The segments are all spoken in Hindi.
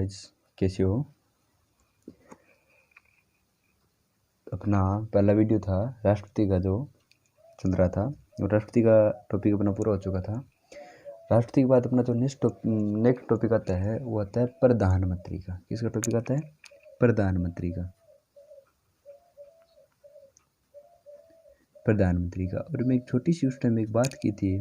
गाइस, कैसे हो। अपना पहला वीडियो था राष्ट्रपति का जो चल रहा था, और राष्ट्रपति का टॉपिक अपना पूरा हो चुका था। राष्ट्रपति के बाद अपना जो नेक्स्ट टॉपिक आता है वो आता है प्रधानमंत्री का। किसका टॉपिक आता है? प्रधानमंत्री का। और मैं एक छोटी सी उस टाइम एक बात की थी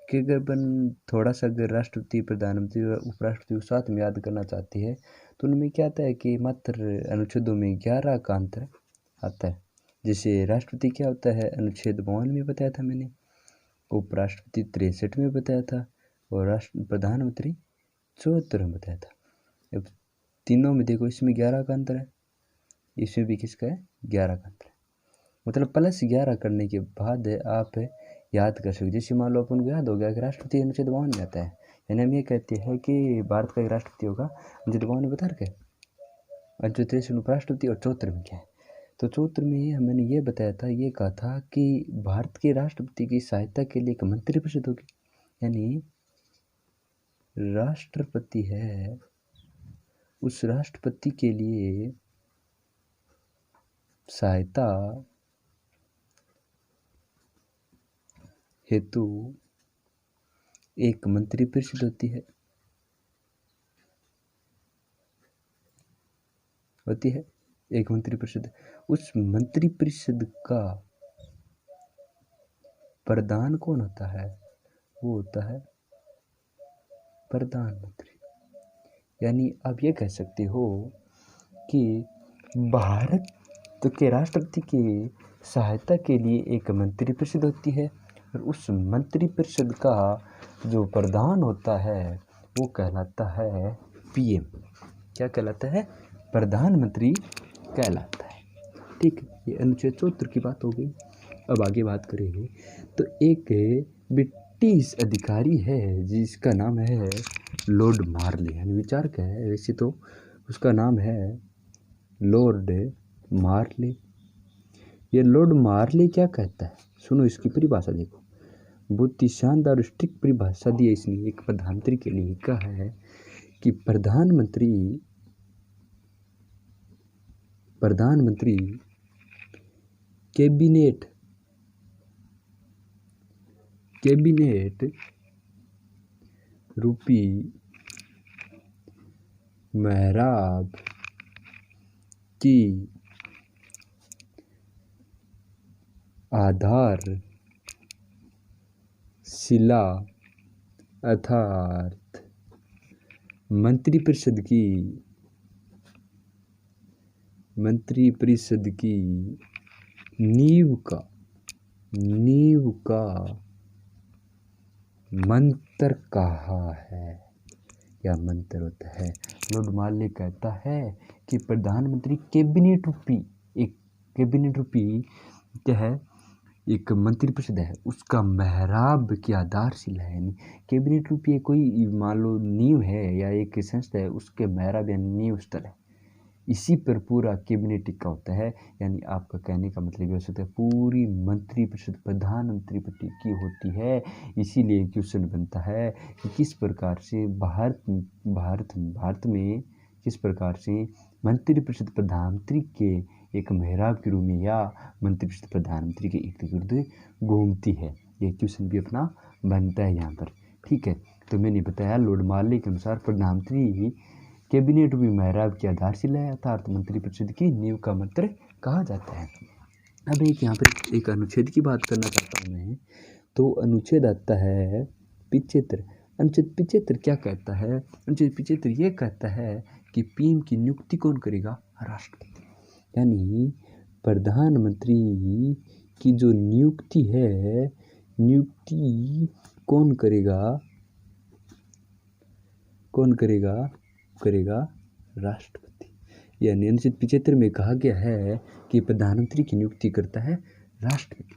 कि अगर अपन थोड़ा सा अगर राष्ट्रपति, प्रधानमंत्री और उपराष्ट्रपति को साथ में याद करना चाहते हैं तो उनमें क्या आता है कि मात्र अनुच्छेदों में 11 का अंतर आता है। जैसे राष्ट्रपति क्या होता है अनुच्छेद 52 में बताया था मैंने, उपराष्ट्रपति 63 में बताया था, और प्रधानमंत्री 74 में बताया था। अब तीनों में देखो, इसमें 11 का अंतर है, इसमें भी किसका है? 11 का अंतर है। मतलब प्लस 11 करने के बाद आप याद कर सकते। जैसे मान लो अपन को याद हो गया कि राष्ट्रपति अनुच्छेद 52 में आता है, यानी हम ये कहते हैं कि भारत का एक राष्ट्रपति होगा अनुच्छेद 52 में बता रखे, अनुच्छेद 63 उपराष्ट्रपति और 74 में क्या है। तो 74 में मैंने ये बताया था, ये कहा था कि भारत के राष्ट्रपति की सहायता के लिए एक मंत्रिपरिषद होगी, यानी राष्ट्रपति है, उस राष्ट्रपति के लिए सहायता हेतु एक मंत्रिपरिषद होती है एक मंत्रिपरिषद। उस मंत्रिपरिषद का प्रधान कौन होता है? वो होता है प्रधानमंत्री। यानी आप ये कह सकते हो कि भारत के राष्ट्रपति की सहायता के लिए एक मंत्रिपरिषद होती है, और उस मंत्रिपरिषद का जो प्रधान होता है वो कहलाता है पीएम। क्या कहलाता है? प्रधानमंत्री कहलाता है। ठीक है, ये अनुच्छेद 74 की बात हो गई। अब आगे बात करेंगे तो एक ब्रिटिश अधिकारी है जिसका नाम है लॉर्ड मार्ले। यानी विचार क्या है, वैसे तो उसका नाम है लॉर्ड मार्ले। ये लॉर्ड मार्ले क्या कहता है, सुनो इसकी परिभाषा देखो। बहुत ही शानदार स्ट्रिक्ट परिभाषा दी है इसने एक प्रधानमंत्री के लिए। कहा है कि प्रधानमंत्री कैबिनेट रूपी मेहराब की आधारशिला अर्थात मंत्रिपरिषद की नींव का मंत्र कहा है। क्या मंत्र होता है? लॉर्ड मार्ले कहता है कि प्रधानमंत्री कैबिनेट रूपी क्या है, एक मंत्रिपरिषद है, उसका मेहराब की आधारशिला है। यानी कैबिनेट रूपी कोई मान लो नींव है या एक संस्था है, उसके मेहराब या नींव स्थल है, इसी पर पूरा कैबिनेट टिका होता है। यानी आपका कहने का मतलब ये हो सकता है पूरी मंत्रिपरिषद प्रधानमंत्री पर टिकी होती है। इसीलिए क्वेश्चन बनता है कि किस प्रकार से भारत में किस प्रकार से मंत्रिपरिषद प्रधानमंत्री के एक मेहराब के रूप में या मंत्रिपरिषद प्रधानमंत्री के इर्द गिर्द घूमती है। ये क्वेश्चन भी अपना बनता है यहाँ पर। ठीक है, तो मैंने बताया लॉर्ड मार्ले के अनुसार प्रधानमंत्री कैबिनेट भी मेहराब की आधारशिला है अर्थात मंत्रिपरिषद की नींव का मंत्र कहा जाता है। अब एक यहाँ पर एक अनुच्छेद की बात करना चाहता हूँ मैं, तो अनुच्छेद आता है 75। अनुच्छेद 75 क्या कहता है? अनुच्छेद 75 ये कहता है कि पीएम की नियुक्ति कौन करेगा? राष्ट्रपति। यानी प्रधानमंत्री की जो नियुक्ति है, नियुक्ति कौन करेगा? राष्ट्रपति। यानी अनुच्छेद 75 में कहा गया है कि प्रधानमंत्री की नियुक्ति करता है राष्ट्रपति।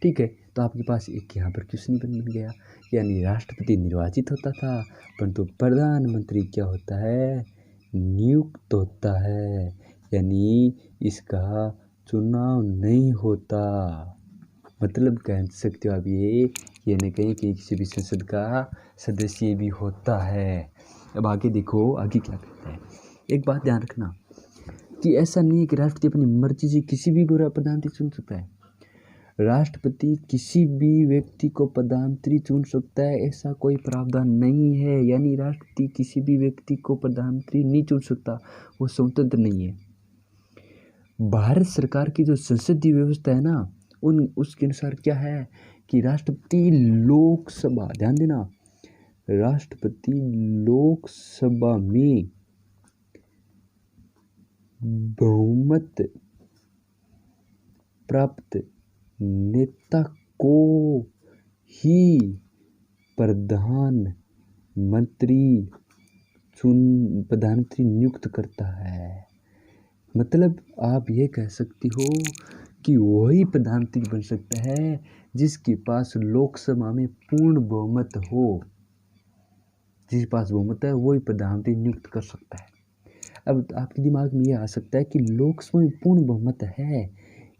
ठीक है, तो आपके पास एक यहाँ पर क्वेश्चन बन गया, यानी राष्ट्रपति निर्वाचित होता था परंतु प्रधानमंत्री क्या होता है? नियुक्त होता है। यानी इसका चुनाव नहीं होता। मतलब कह सकते हो आप ये ये न कहीं कि किसी भी संसद का सदस्य भी होता है। अब आगे देखो आगे क्या कहता है। एक बात ध्यान रखना कि ऐसा नहीं है कि राष्ट्रपति अपनी मर्जी से किसी भी प्रधानमंत्री चुन सकता है। राष्ट्रपति किसी भी व्यक्ति को प्रधानमंत्री चुन सकता है, ऐसा कोई प्रावधान नहीं है। यानी राष्ट्रपति किसी भी व्यक्ति को प्रधानमंत्री नहीं चुन सकता, वो स्वतंत्र नहीं है। भारत सरकार की जो संसदीय व्यवस्था है ना, उसके अनुसार क्या है कि राष्ट्रपति लोकसभा, ध्यान देना, राष्ट्रपति लोकसभा में बहुमत प्राप्त नेता को ही प्रधानमंत्री नियुक्त करता है। मतलब आप ये कह सकते हो कि वही प्रधानमंत्री बन सकता है जिसके पास लोकसभा में पूर्ण बहुमत हो। जिसके पास बहुमत है वही प्रधानमंत्री नियुक्त कर सकता है। अब आपके दिमाग में ये आ सकता है कि लोकसभा में पूर्ण बहुमत है,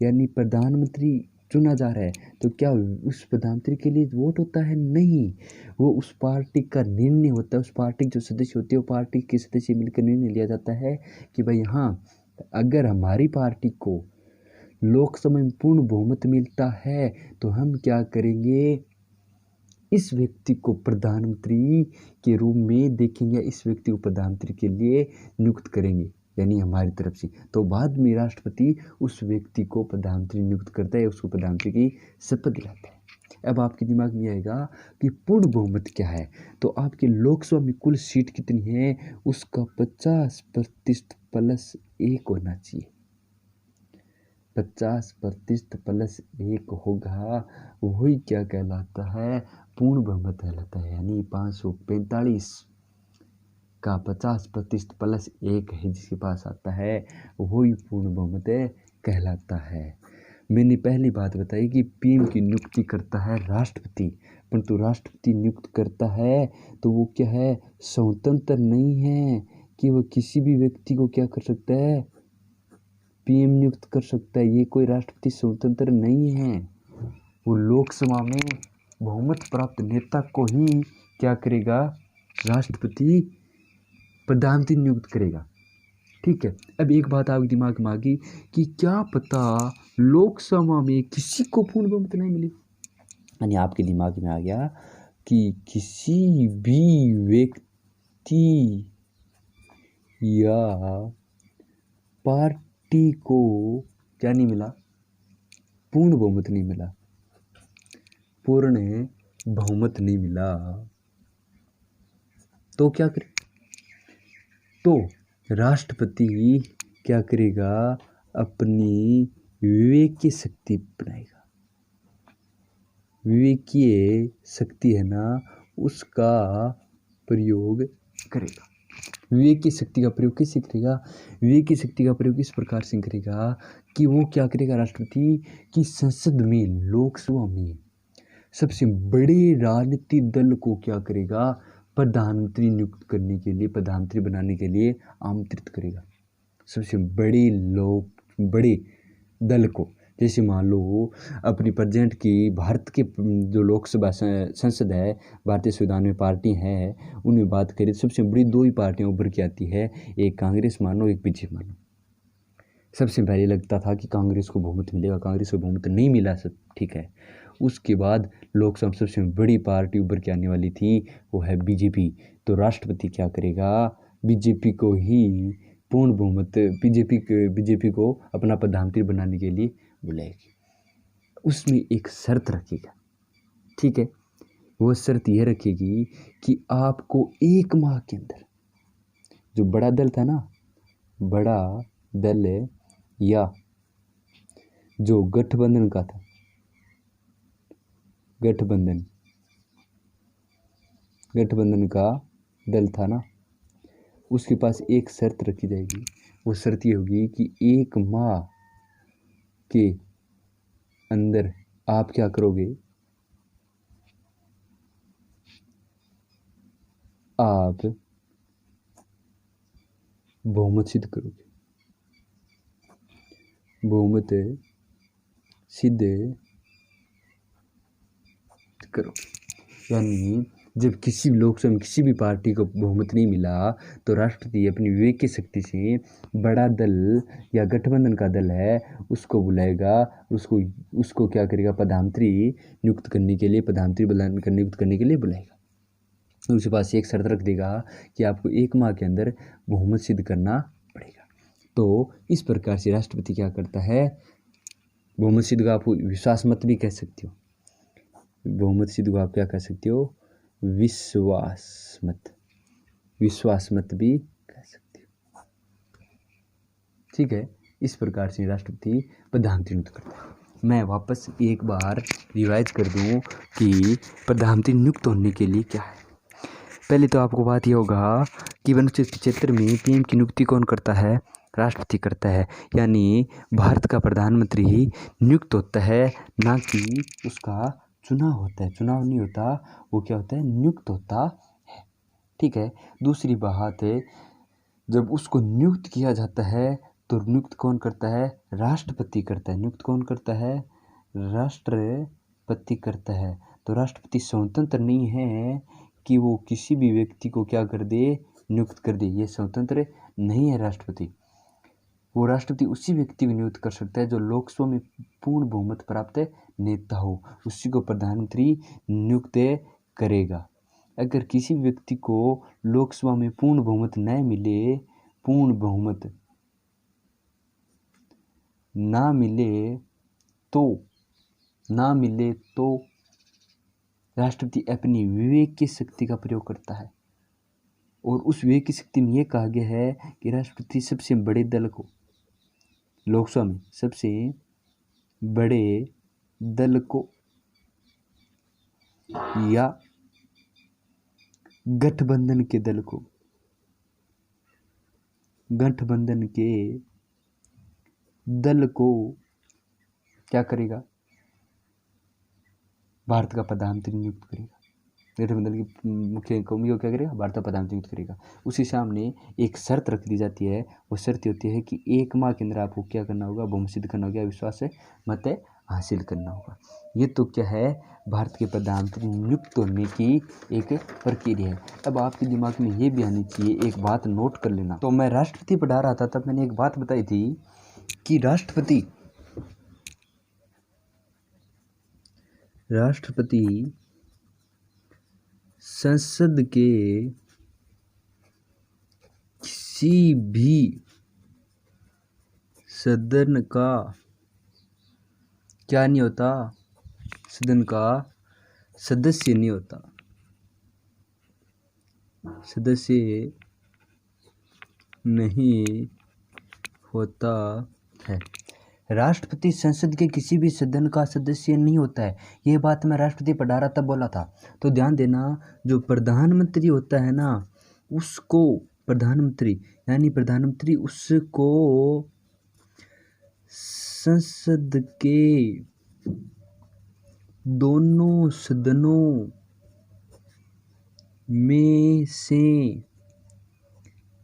यानी प्रधानमंत्री चुना जा रहा है, तो क्या उस प्रधानमंत्री के लिए वोट होता है? नहीं, वो उस पार्टी का निर्णय होता है। उस पार्टी के जो सदस्य होते हैं, वो पार्टी के सदस्य मिलकर निर्णय लिया जाता है कि भाई हाँ, अगर हमारी पार्टी को लोकसभा में पूर्ण बहुमत मिलता है तो हम क्या करेंगे, इस व्यक्ति को प्रधानमंत्री के रूप में देखेंगे, इस व्यक्ति को प्रधानमंत्री के लिए नियुक्त करेंगे, यानी हमारी तरफ से। तो बाद में राष्ट्रपति उस व्यक्ति को प्रधानमंत्री नियुक्त करता है, उसको प्रधानमंत्री की शपथ दिलाता है। अब आपके दिमाग में आएगा कि पूर्ण बहुमत क्या है। तो आपके लोकसभा में कुल सीट कितनी है, उसका 50% प्लस 1 होना चाहिए। 50% प्लस 1 होगा, वही क्या कहलाता है, पूर्ण बहुमत कहलाता है। यानी 545 का 50% प्लस 1 है, जिसके पास आता है वही पूर्ण बहुमत कहलाता है। मैंने पहली बात बताई कि पीएम की नियुक्ति करता है राष्ट्रपति, परंतु राष्ट्रपति नियुक्त करता है तो वो क्या है, स्वतंत्र नहीं है कि वो किसी भी व्यक्ति को क्या कर सकता है, पीएम नियुक्त कर सकता है। ये कोई राष्ट्रपति स्वतंत्र नहीं है, वो लोकसभा में बहुमत प्राप्त नेता को ही क्या करेगा, राष्ट्रपति प्रधानमंत्री नियुक्त करेगा। ठीक है। अब एक बात आपके दिमाग में आ गई कि क्या पता लोकसभा में किसी को पूर्ण बहुमत नहीं मिले, यानी आपके दिमाग में आ गया कि किसी भी व्यक्ति या पार्टी को क्या नहीं मिला, पूर्ण बहुमत नहीं मिला, पूर्ण बहुमत नहीं मिला, तो क्या करे, तो राष्ट्रपति क्या करेगा, अपनी विवेकीय शक्ति बनाएगा। विवेकीय शक्ति है ना, उसका प्रयोग करेगा। विवेकीय शक्ति का प्रयोग कैसे करेगा, विवेकीय शक्ति का प्रयोग इस प्रकार से करेगा कि वो क्या करेगा, राष्ट्रपति की संसद में, लोकसभा में सबसे बड़े राजनीतिक दल को क्या करेगा, प्रधानमंत्री नियुक्त करने के लिए, प्रधानमंत्री बनाने के लिए आमंत्रित करेगा। सबसे बड़े दल को, जैसे मान लो अपनी प्रेजेंट की भारत के जो लोकसभा संसद है, भारतीय संविधान में पार्टी है, उनमें बात करें तो सबसे बड़ी 2 ही पार्टियां उभर के आती है, एक कांग्रेस मानो, एक बीजेपी मानो। सबसे पहले लगता था कि कांग्रेस को बहुमत मिलेगा, कांग्रेस को बहुमत नहीं मिला, सब ठीक है। उसके बाद लोकसभा सबसे बड़ी पार्टी उभर के आने वाली थी, वो है बीजेपी। तो राष्ट्रपति क्या करेगा, बीजेपी को ही पूर्ण बहुमत, बीजेपी को अपना प्रधानमंत्री बनाने के लिए बुलाएगी। उसमें एक शर्त रखेगा, ठीक है। वो शर्त यह रखेगी कि आपको 1 माह के अंदर, जो बड़ा दल था ना, बड़ा दल या जो गठबंधन का था, गठबंधन का दल था ना, उसके पास एक शर्त रखी जाएगी। वो शर्त ये होगी कि 1 माह के अंदर आप क्या करोगे, आप बहुमत सिद्ध करोगे। बहुमत सिद्ध करो। यानी जब किसी लोकसभा में किसी भी पार्टी को बहुमत नहीं मिला तो राष्ट्रपति अपनी विवेक की शक्ति से बड़ा दल या गठबंधन का दल है उसको बुलाएगा, उसको क्या करेगा, प्रधानमंत्री नियुक्त करने के लिए, नियुक्त करने के लिए बुलाएगा। उसके पास एक शर्त रख देगा कि आपको 1 माह के अंदर बहुमत सिद्ध करना पड़ेगा। तो इस प्रकार से राष्ट्रपति क्या करता है, बहुमत सिद्ध को आप विश्वास मत भी कह सकते हो, बहुमत सिद्ध को आप क्या कह सकते हो, विश्वास मत भी कह सकते हो। ठीक है, इस प्रकार से राष्ट्रपति प्रधानमंत्री नियुक्त करता है। मैं वापस एक बार रिवाइज कर दूं कि प्रधानमंत्री नियुक्त होने के लिए क्या है। पहले तो आपको बात ये होगा कि अनुच्छेद 75 में पीएम की नियुक्ति कौन करता है, राष्ट्रपति करता है। यानी भारत का प्रधानमंत्री नियुक्त होता है, ना कि उसका चुनाव होता है। चुनाव नहीं होता, वो क्या होता है, नियुक्त होता है। ठीक है, दूसरी बात है, जब उसको नियुक्त किया जाता है तो नियुक्त कौन करता है, राष्ट्रपति करता है। नियुक्त कौन करता है, राष्ट्रपति करता है। तो राष्ट्रपति स्वतंत्र नहीं है कि वो किसी भी व्यक्ति को क्या कर दे, नियुक्त कर दे। ये स्वतंत्र नहीं है राष्ट्रपति। वो राष्ट्रपति उसी व्यक्ति को नियुक्त कर सकता है जो लोकसभा में पूर्ण बहुमत प्राप्त नेता हो, उसी को प्रधानमंत्री नियुक्त करेगा। अगर किसी व्यक्ति को लोकसभा में पूर्ण बहुमत न मिले, पूर्ण बहुमत ना मिले तो राष्ट्रपति अपनी विवेक की शक्ति का प्रयोग करता है। और उस विवेक की शक्ति में यह कहा गया है कि राष्ट्रपति सबसे बड़े दल को, लोकसभा में सबसे बड़े दल को या गठबंधन के दल को क्या करेगा, भारत का प्रधानमंत्री नियुक्त करेगा। गठबंधन की मुख्य कौमी को क्या करेगा, भारत का प्रधानमंत्री नियुक्त करेगा। उसी सामने एक शर्त रख दी जाती है, वो शर्त होती है कि 1 माह के अंदर आपको क्या करना होगा, बहुमत सिद्ध करना होगा, विश्वास मत हासिल करना होगा। ये तो क्या है, भारत के प्रधानमंत्री नियुक्त होने की एक प्रक्रिया है। अब आपके दिमाग में ये भी आनी चाहिए, एक बात नोट कर लेना। तो मैं राष्ट्रपति पढ़ा रहा था तब मैंने एक बात बताई थी कि राष्ट्रपति संसद के किसी भी सदन का क्या नहीं होता, सदन का सदस्य नहीं होता, सदस्य नहीं होता है। राष्ट्रपति संसद के किसी भी सदन का सदस्य नहीं होता है। ये बात मैं राष्ट्रपति पढ़ा रहा तब बोला था। तो ध्यान देना, जो प्रधानमंत्री होता है ना, उसको प्रधानमंत्री उसको संसद के दोनों सदनों में से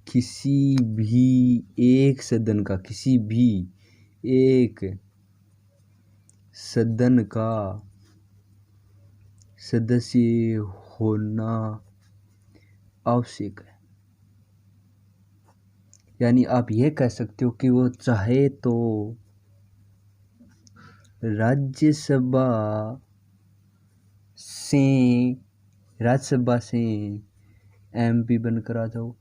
किसी भी एक सदन का, किसी भी एक सदन का सदस्य होना आवश्यक है। यानी आप यह कह सकते हो कि वो चाहे तो राज्यसभा एमपी बनकर आ जाओ,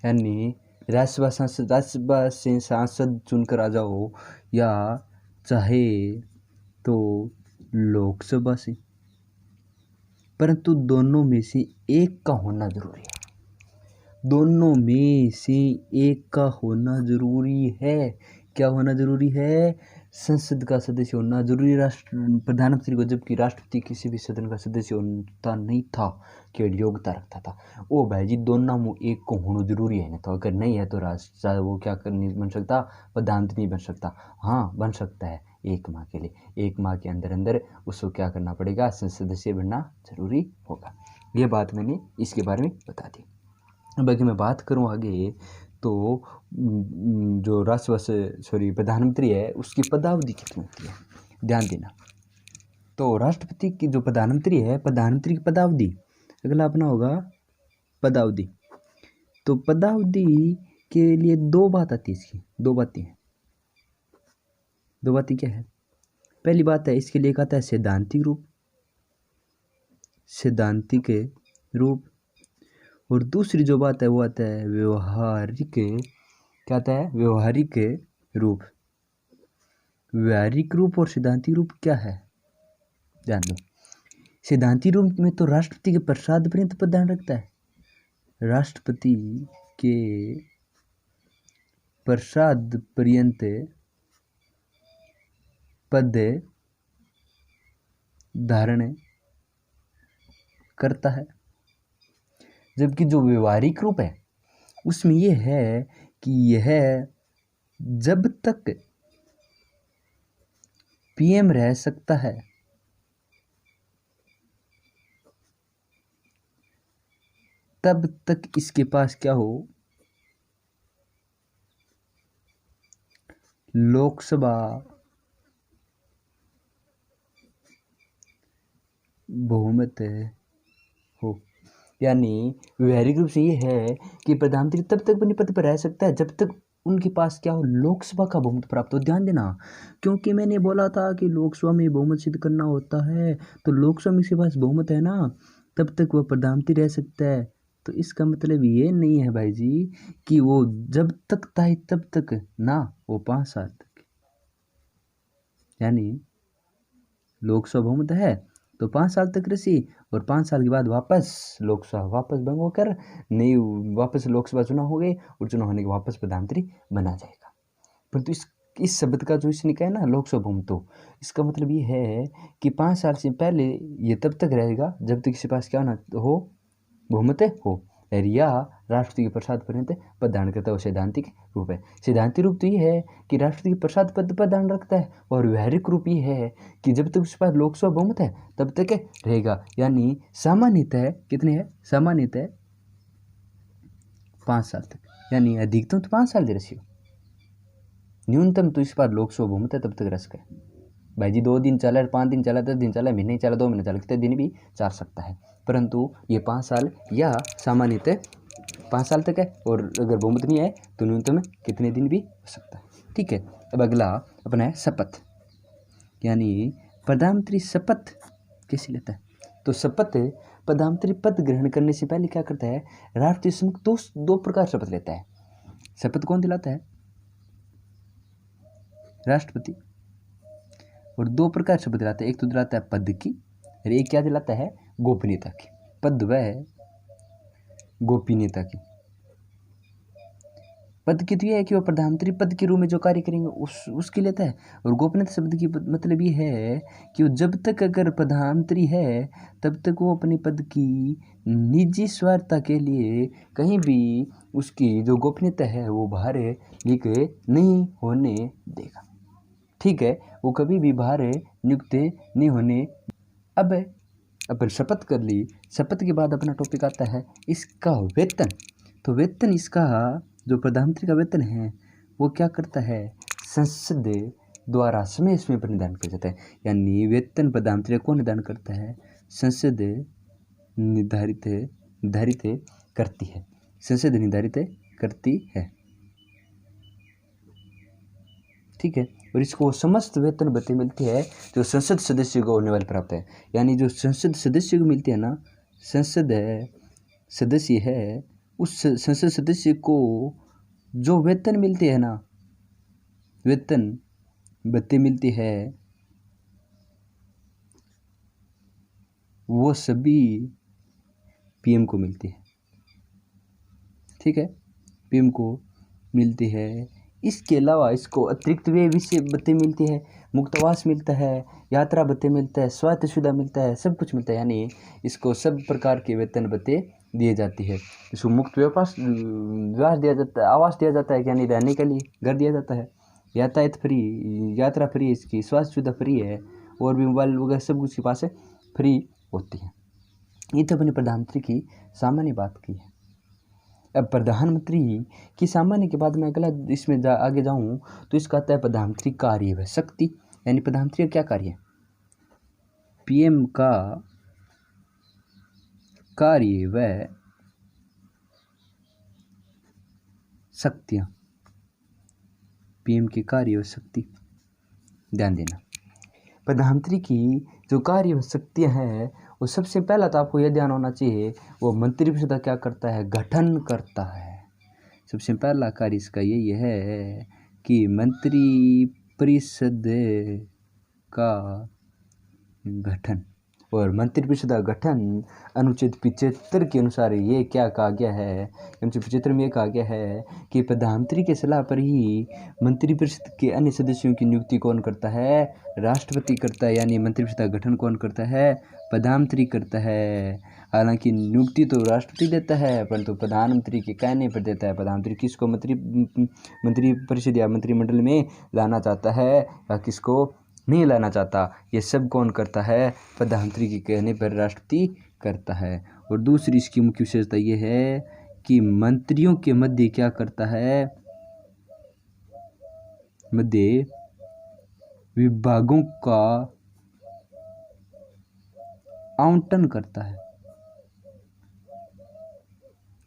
यानी राज्यसभा से सांसद चुनकर आ जाओ, या चाहे तो लोकसभा से, परंतु दोनों में से एक का होना जरूरी है। दोनों में से एक का होना जरूरी है। क्या होना जरूरी है, संसद का सदस्य होना जरूरी प्रधानमंत्री को, जबकि राष्ट्रपति किसी भी सदन का सदस्य होता नहीं था, केवल योग्यता रखता था। ओ भाई जी, दोनों में एक को होना जरूरी है ना, तो अगर नहीं है तो राष्ट्र वो क्या कर नहीं बन सकता, प्रधानमंत्री नहीं बन सकता। हाँ, बन सकता है 1 माह के लिए। 1 माह के अंदर उसको क्या करना पड़ेगा, संसद सदस्य बनना जरूरी होगा। ये बात मैंने इसके बारे में बता दी। अब अगर मैं बात करूँ आगे, तो जो प्रधानमंत्री है, उसकी पदावधि कितनी होती है, ध्यान देना। तो राष्ट्रपति की जो प्रधानमंत्री है, प्रधानमंत्री की पदावधि, अगला अपना होगा पदावधि। तो पदावधि के लिए दो बात आती है, इसकी दो बातें हैं। दो बातें क्या है? पहली बात है, इसके लिए एक आता है सैद्धांतिक रूप, सैद्धांतिक रूप, और दूसरी जो बात है वो आता है व्यवहारिक, क्या आता है? व्यवहारिक रूप। व्यवहारिक रूप और सैद्धांतिक रूप क्या है, जान लो। सैद्धांतिक रूप में तो राष्ट्रपति के प्रसाद पर्यंत प्रदान रखता है, राष्ट्रपति के प्रसाद पर्यंत पद धारण करता है। जबकि जो व्यवहारिक रूप है उसमें यह है कि यह जब तक पीएम रह सकता है तब तक इसके पास क्या हो, लोकसभा बहुमत हो। यानी व्यवहारिक रूप से ये है कि प्रधानमंत्री तब तक अपने पद पर रह सकता है जब तक उनके पास क्या हो, लोकसभा का बहुमत प्राप्त हो। ध्यान देना, क्योंकि मैंने बोला था कि लोकसभा में बहुमत सिद्ध करना होता है, तो लोकसभा में इसके पास बहुमत है ना, तब तक वो प्रधानमंत्री रह सकता है। तो इसका मतलब ये नहीं है भाई जी कि वो जब तक था तब तक ना, वो 5 साल तक, यानी लोकसभा बहुमत है तो 5 साल तक रसी, और 5 साल के बाद वापस लोकसभा वापस भंग होकर नई वापस लोकसभा चुनाव हो गए, और चुनाव होने के वापस प्रधानमंत्री बना जाएगा। परंतु इस शब्द का जो इसने कहा है ना लोकसभा बहुमत, तो इसका मतलब ये है कि 5 साल से पहले ये तब तक रहेगा जब तक किसी पास क्या ना हो, बहुमत हो, या राष्ट्रपति के प्रसाद पर्यंत पद धारण करता है। वो सैद्धांतिक रूप है। सैद्धांतिक रूप तो ये है कि राष्ट्रपति के प्रसाद पद पर धारण रखता है, और व्यवहारिक रूप ये है कि जब तक उसके पास लोकसभा बहुमत है तब तक रहेगा। यानी सामान्यतः कितने है, सामान्यतः 5 साल तक, यानी अधिकतम तो 5 साल दे रही हो, न्यूनतम तो इसके पास लोकसभा बहुमत है तब तक रह सके। भाई जी 2 दिन चला, 5 दिन चला, 10 दिन चला, महीने ही चला, 2 महीने चला, कितने दिन भी चल सकता है, परंतु ये 5 साल या सामान्यतः 5 साल तक है, और अगर बहुमत नहीं है तो न्यूनतम कितने दिन भी हो सकता है। ठीक है, अब अगला अपना है शपथ, यानी प्रधानमंत्री शपथ कैसे लेता है। तो शपथ प्रधानमंत्री पद ग्रहण करने से पहले क्या करता है, राष्ट्रपति समक्ष दो प्रकार शपथ लेता है। शपथ कौन दिलाता है, राष्ट्रपति, और 2 प्रकार शपथ दिलाता है। एक तो दिलाता है पद की, और एक क्या दिलाता है, गोपनीयता की। पद वह गोपनीयता की। पद की तो यह है कि वह प्रधानमंत्री पद के रूप में जो कार्य करेंगे उसके लेता है, और गोपनीयता शब्द की मतलब ये है कि वो जब तक अगर प्रधानमंत्री है तब तक वो अपने पद की निजी स्वार्थता के लिए कहीं भी उसकी जो गोपनीयता है वो बाहर लीक नहीं होने देगा। ठीक है, वो कभी भी बाहर नियुक्त नहीं होने। अब अपन शपथ कर ली, शपथ के बाद अपना टॉपिक आता है इसका वेतन। तो वेतन इसका जो प्रधानमंत्री का वेतन है वो क्या करता है, संसद द्वारा समय समय पर निर्धारण किया जाता है। यानी वेतन प्रधानमंत्री कौन निर्धारण करता है, संसद निर्धारित करती है, संसद निर्धारित करती है। ठीक है, और इसको समस्त वेतन भत्ते मिलती है जो संसद सदस्य को होने वाले प्राप्त है। यानी जो संसद सदस्य को मिलती है ना, संसद सदस्य है, उस संसद सदस्य को जो वेतन मिलती है ना, वेतन भत्ते मिलती है, वो सभी पीएम को मिलती है। ठीक है, पीएम को मिलती है। इसके अलावा इसको अतिरिक्त व्यय विषय भत्ते मिलती है, मुक्तवास मिलता है, यात्रा भत्ते मिलता है, स्वास्थ्य सुविधा मिलता है, सब कुछ मिलता है। यानी इसको सब प्रकार के वेतन भत्ते दिए जाती है। इसको मुक्त विवास दिया जाता है, आवास दिया जाता है, यानी रहने के लिए घर दिया जाता है, यातायात फ्री, यात्रा फ्री, इसकी स्वास्थ्य सुविधा फ्री है, और भी मोबाइल वगैरह सब कुछ के पास फ्री होती है। ये तो अपने प्रधानमंत्री की सामान्य बात की है। अब प्रधानमंत्री की सामान्य के बाद मैं अगला इसमें आगे जाऊं तो इसका आता है प्रधानमंत्री कार्य व शक्ति। यानी प्रधानमंत्री का क्या कार्य है, पीएम का कार्य व शक्तियाँ, पीएम के कार्य व शक्ति, ध्यान देना। प्रधानमंत्री की जो कार्य व शक्तियाँ हैं वो सबसे पहला तो आपको यह ध्यान होना चाहिए, वो मंत्रिपरिषद का क्या करता है, गठन करता है। सबसे पहला कार्य इसका यही है कि मंत्रिपरिषद का गठन। और मंत्रिपरिषद का गठन अनुच्छेद 75 के अनुसार ये क्या कहा गया है, अनुच्छेद 75 में ये कहा गया है कि प्रधानमंत्री की सलाह पर ही मंत्रिपरिषद के अन्य सदस्यों की नियुक्ति कौन करता है, राष्ट्रपति करता है। यानी मंत्रिपरिषद का गठन कौन करता है, प्रधानमंत्री करता है। हालांकि नियुक्ति तो राष्ट्रपति देता है, परंतु प्रधानमंत्री के कहने पर देता है। प्रधानमंत्री किसको मंत्रिपरिषद या मंत्रिमंडल में लाना चाहता है या किसको नहीं लाना चाहता, ये सब कौन करता है, प्रधानमंत्री के कहने पर राष्ट्रपति करता है। और दूसरी इसकी मुख्य विशेषता ये है कि मंत्रियों के मध्य क्या करता है, मध्य विभागों का आवंटन करता है,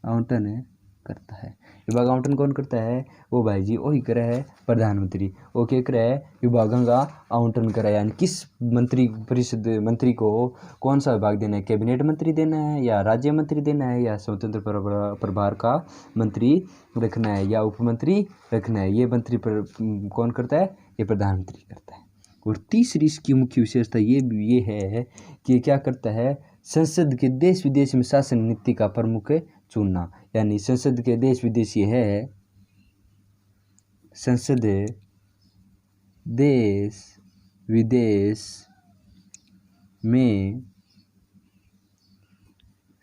आवंटन करता है। विभाग आवंटन कौन करता है, वो भाई जी वही करे है प्रधानमंत्री। वो क्या करे है, विभागों का आवंटन करे। यानी किस मंत्री को कौन सा विभाग देना है, कैबिनेट मंत्री देना है या राज्य मंत्री देना है या स्वतंत्र प्रभार का मंत्री रखना है या उप मंत्री रखना है, ये मंत्री पर कौन करता है, ये प्रधानमंत्री करता है। और तीसरी इसकी मुख्य विशेषता ये है कि क्या करता है, संसद के देश विदेश में शासन नीति का प्रमुख चुनना। यानी संसद के देश विदेश ये है, संसद देश विदेश में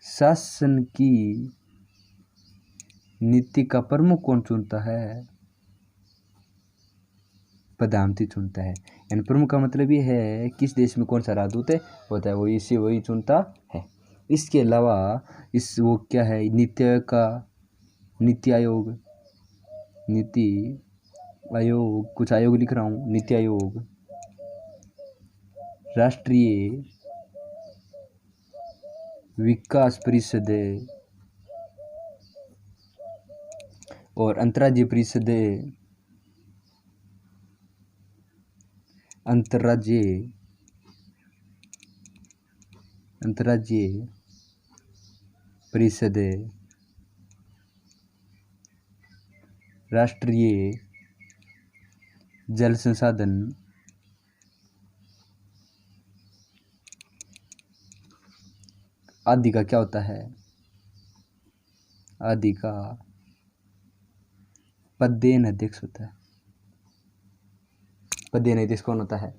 शासन की नीति का प्रमुख कौन चुनता है, प्रधानमंत्री चुनता है। यानी प्रमुख का मतलब ये है किस देश में कौन सा राजदूत होता है, वो इसे वही चुनता है। इसके अलावा वो क्या है, नीति आयोग कुछ आयोग लिख रहा हूँ, नीति आयोग, राष्ट्रीय विकास परिषद और अंतर्राज्यीय परिषद, अंतर्राज्यीय परिषद, राष्ट्रीय जल संसाधन आदि का क्या होता है, आदि का पदेन अध्यक्ष होता है। पदेन अध्यक्ष कौन होता है,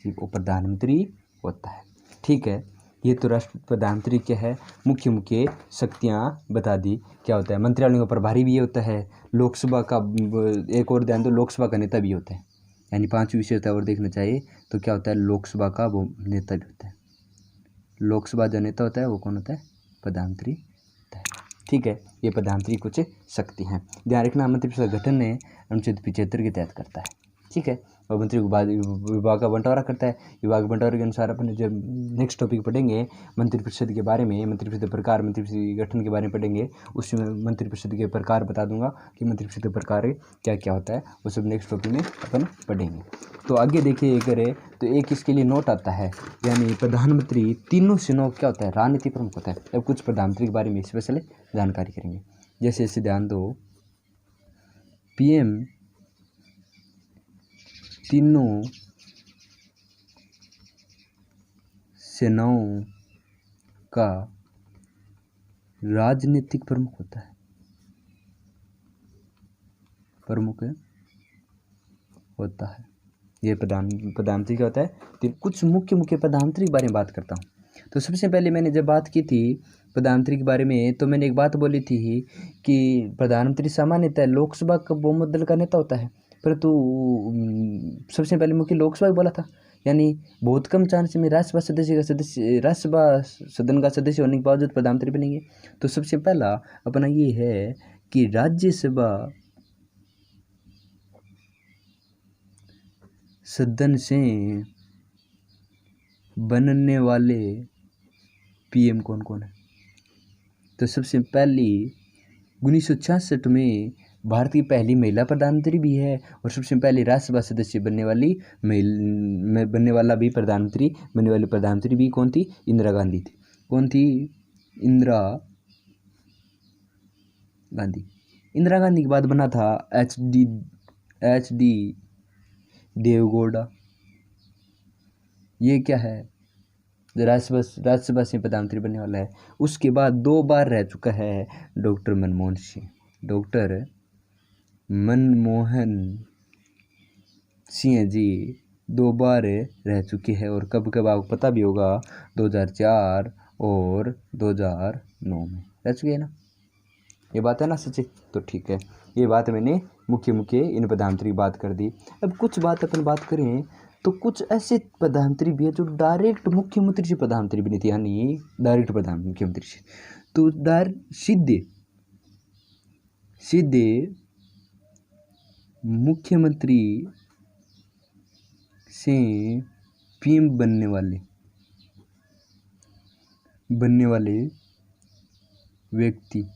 वो प्रधानमंत्री होता है। ठीक है, ये तो राष्ट्र प्रधानमंत्री क्या है, मुख्य शक्तियाँ बता दी। क्या होता है, मंत्रिमंडल का प्रभारी भी ये होता है। लोकसभा का एक और ध्यान दो, लोकसभा का नेता भी होता है। यानी 5 विशेषता और देखना चाहिए तो क्या होता है, लोकसभा का वो नेता भी होता है। लोकसभा जो नेता होता है वो कौन होता है, प्रधानमंत्री होता है। ठीक है, ये प्रधानमंत्री कुछ शक्ति हैं। ध्यान रखना, मंत्रिपरिषद का गठन ने अनुच्छेद 75 के तहत करता है। ठीक है, और मंत्री विभाग का बंटवारा करता है। विभाग बंटवारे के अनुसार अपन जब नेक्स्ट टॉपिक पढ़ेंगे मंत्रिपरिषद के बारे में, मंत्रिपरिषद प्रकार, मंत्रिपरिषद गठन के बारे में पढ़ेंगे, उसमें मंत्रिपरिषद के प्रकार बता दूंगा कि मंत्रिपरिषद के प्रकार क्या क्या होता है, वो सब नेक्स्ट टॉपिक में अपन पढ़ेंगे। तो आगे देखिए करें तो एक इसके लिए नोट आता है, यानी प्रधानमंत्री तीनों सेनाओं क्या होता है, राजनीति प्रमुख होता है। अब कुछ प्रधानमंत्री के बारे में स्पेशल जानकारी करेंगे। जैसे इसे ध्यान दो, पीएम तीनों सेनाओं का राजनीतिक प्रमुख होता है, प्रमुख होता है। ये प्रधानमंत्री क्या होता है, तो कुछ मुख्य प्रधानमंत्री के बारे में बात करता हूँ। तो सबसे पहले मैंने जब बात की थी प्रधानमंत्री के बारे में, तो मैंने एक बात बोली थी कि प्रधानमंत्री सामान्यतः लोकसभा का बहुमत दल का नेता होता है, परंतु सबसे पहले मुख्य लोकसभा बोला था। यानी बहुत कम चांस में राज्यसभा सदन का सदस्य होने के बावजूद प्रधानमंत्री बनेंगे। तो सबसे पहला अपना ये है कि राज्यसभा सदन से बनने वाले पीएम कौन कौन है? तो सबसे पहली 1966 में भारत की पहली महिला प्रधानमंत्री भी है, और सबसे पहली राज्यसभा सदस्य बनने वाली बनने वाला भी प्रधानमंत्री बनने वाली प्रधानमंत्री भी कौन थी? इंदिरा गांधी थी। कौन थी? इंदिरा गांधी। इंदिरा गांधी के बाद बना था एच डी देवगौड़ा। ये क्या है? राज्यसभा से प्रधानमंत्री बनने वाला है। उसके बाद 2 बार रह चुका है डॉक्टर मनमोहन सिंह। डॉक्टर मनमोहन सिंह जी 2 बार रह चुके हैं, और कब कब आपको पता भी होगा, 2004 और 2009 में रह चुके हैं ना। ये बात है ना सच्ची? तो ठीक है, ये बात मैंने मुख्य इन प्रधानमंत्री की बात कर दी। अब कुछ बात अपन बात करें तो कुछ ऐसे प्रधानमंत्री भी है जो डायरेक्ट मुख्यमंत्री से प्रधानमंत्री बनी थी, यानी डायरेक्ट प्रधान मुख्यमंत्री से। तो सीधे मुख्यमंत्री से पीएम बनने वाले व्यक्ति,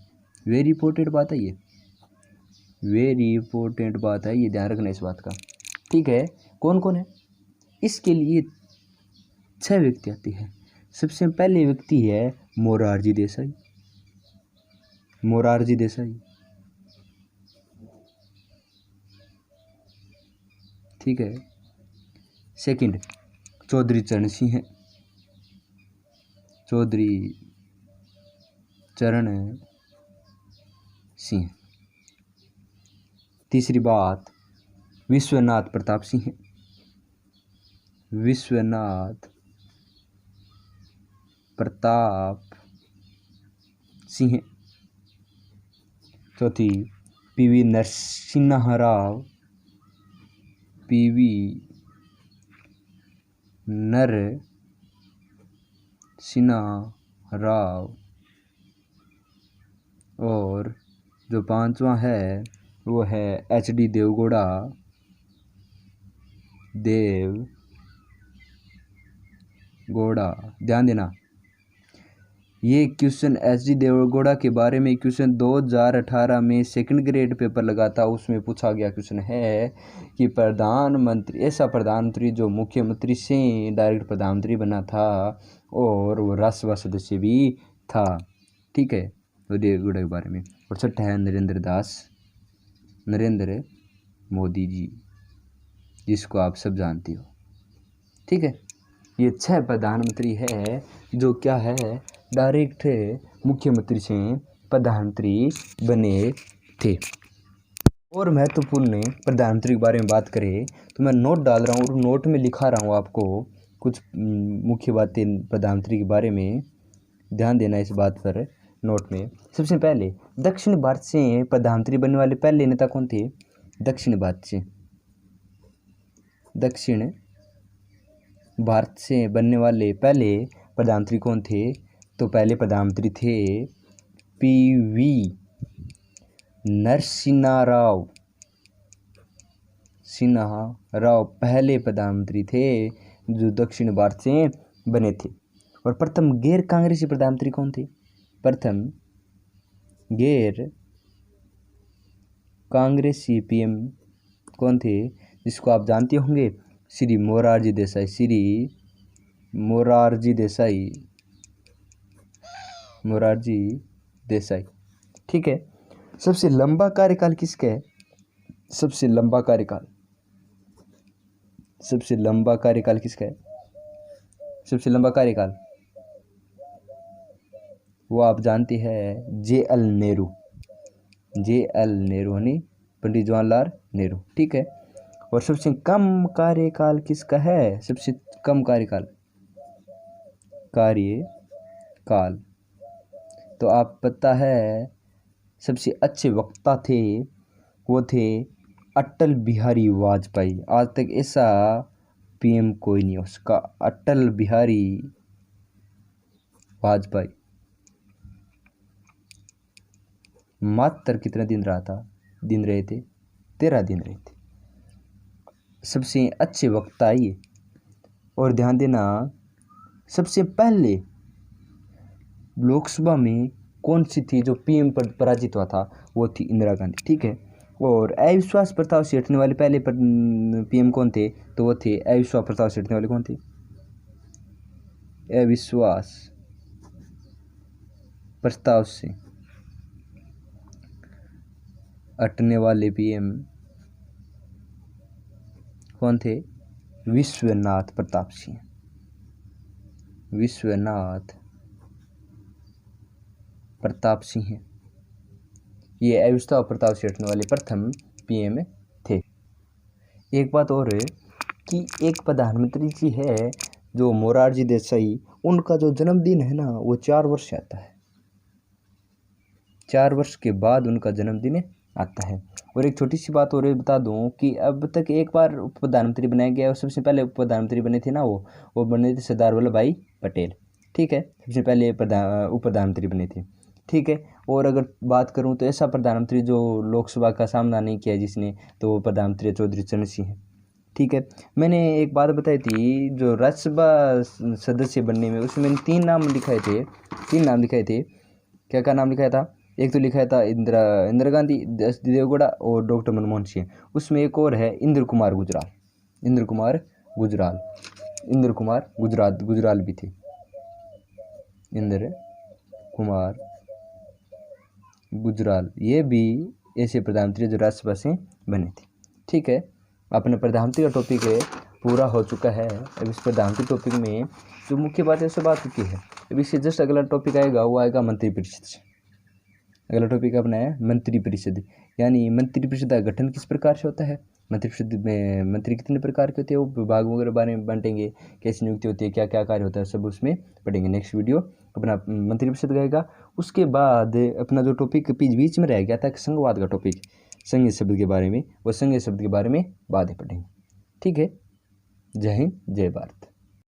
वेरी इंपॉर्टेंट बात है ये, वेरी इंपॉर्टेंट बात है ये, ध्यान रखना इस बात का। ठीक है, कौन कौन है? इसके लिए 6 व्यक्ति आते हैं। सबसे पहले व्यक्ति है मोरारजी देसाई। मोरारजी देसाई, ठीक है। सेकंड चौधरी चरण सिंह है। चौधरी चरण सिंह। तीसरी बात विश्वनाथ प्रताप सिंह है। विश्वनाथ प्रताप सिंह। चौथी पीवी नरसिम्हा राव। पीवी नरसिम्हा राव। और जो 5वां है वो है एचडी देवगौड़ा। ध्यान देना, ये क्वेश्चन एचडी देवगौड़ा के बारे में क्वेश्चन 2018 में सेकंड ग्रेड पेपर लगा था, उसमें पूछा गया क्वेश्चन है कि ऐसा प्रधानमंत्री जो मुख्यमंत्री से डायरेक्ट प्रधानमंत्री बना था और वो राज्यसभा सदस्य भी था। ठीक है, तो देवगौड़ा के बारे में। और छठा है नरेंद्र मोदी जी, जिसको आप सब जानते हो। ठीक है, ये 6 प्रधानमंत्री है जो क्या है, डायरेक्ट मुख्यमंत्री से प्रधानमंत्री बने थे। और महत्वपूर्ण प्रधानमंत्री के बारे में बात करें तो मैं नोट डाल रहा हूँ और नोट में लिखा रहा हूँ आपको कुछ मुख्य बातें प्रधानमंत्री के बारे में, ध्यान देना इस बात पर नोट में। सबसे पहले दक्षिण भारत से प्रधानमंत्री बनने वाले पहले नेता कौन थे? दक्षिण भारत से बनने वाले पहले प्रधानमंत्री कौन थे? तो पहले प्रधानमंत्री थे पीवी नरसिम्हा राव। पहले प्रधानमंत्री थे जो दक्षिण भारत से बने थे। और प्रथम गैर कांग्रेसी प्रधानमंत्री कौन थे? प्रथम गैर कांग्रेसी पीएम कौन थे, जिसको आप जानते होंगे? श्री मोरारजी देसाई। ठीक है, सबसे लंबा कार्यकाल किसका है? सबसे लंबा कार्यकाल किसका है? सबसे लंबा कार्यकाल वो आप जानते हैं, जे.एल. नेहरू यानी पंडित जवाहरलाल नेहरू। ठीक है, और सबसे कम कार्यकाल किसका है? सबसे कम कार्यकाल तो आप पता है सबसे अच्छे वक्ता थे वो थे अटल बिहारी वाजपेयी। आज तक ऐसा पीएम कोई नहीं उसका, अटल बिहारी वाजपेयी। मात्र कितना दिन रहे थे? 13 दिन रहे थे। सबसे अच्छे वक्ता ये। और ध्यान देना, सबसे पहले लोकसभा में कौन सी थी जो पीएम पर पराजित हुआ था, वो थी इंदिरा गांधी। ठीक है। और अविश्वास प्रस्ताव से हटने वाले पहले पीएम कौन थे, तो वो थे अविश्वास प्रस्ताव से हटने वाले कौन थे, अविश्वास प्रस्ताव से हटने वाले पीएम कौन थे, विश्वनाथ प्रताप सिंह। विश्वनाथ प्रताप सिंह ये अविश्वास प्रस्ताव से हटने वाले प्रथम पीएम थे। एक बात और है कि एक प्रधानमंत्री जी है जो मोरारजी देसाई, उनका जो जन्मदिन है ना वो 4 वर्ष से आता है, 4 वर्ष के बाद उनका जन्मदिन आता है। और एक छोटी सी बात और बता दूं कि अब तक एक बार उप प्रधानमंत्री बनाया गया, और सबसे पहले उप प्रधानमंत्री बने थे ना वो बने थे सरदार वल्लभ भाई पटेल। ठीक है, सबसे पहले उप प्रधानमंत्री बने थे। ठीक है। और अगर बात करूं तो ऐसा प्रधानमंत्री जो लोकसभा का सामना नहीं किया जिसने, तो वो प्रधानमंत्री चौधरी चरण सिंह है। ठीक है। मैंने एक बात बताई थी जो राज्यसभा सदस्य बनने में, उसमें मैंने 3 नाम लिखाए थे, 3 नाम लिखाए थे। क्या क्या नाम लिखाया था, एक तो लिखा था इंदिरा गांधी, एस डी देवगौड़ा और डॉक्टर मनमोहन सिंह। उसमें एक और है इंद्र कुमार गुजराल, इंद्र कुमार गुजराल भी थे, इंद्र कुमार गुजराल, ये भी ऐसे प्रधानमंत्री जो राज्यसभा से बने थे। ठीक है। अपने प्रधानमंत्री का टॉपिक है पूरा हो चुका है। अब इस प्रधानमंत्री टॉपिक में जो मुख्य बात है सब बात चुकी है। अब इससे जस्ट अगला टॉपिक आएगा, वो आएगा मंत्रिपरिषद से। अगला टॉपिक अपना है मंत्रिपरिषद, यानी मंत्रिपरिषद का गठन किस प्रकार से होता है, मंत्रिपरिषद में मंत्री कितने प्रकार के होते हैं, वो विभागों के बारे में बांटेंगे, कैसी नियुक्ति होती है, क्या क्या कार्य होता है, सब उसमें पढ़ेंगे। नेक्स्ट वीडियो अपना मंत्रिपरिषद रहेगा। उसके बाद अपना जो टॉपिक बीच में रह गया था संघवाद का टॉपिक, संघ शब्द के बारे में, वो संघ शब्द के बारे में बातें पढ़ेंगे। ठीक है। जय हिंद, जय भारत।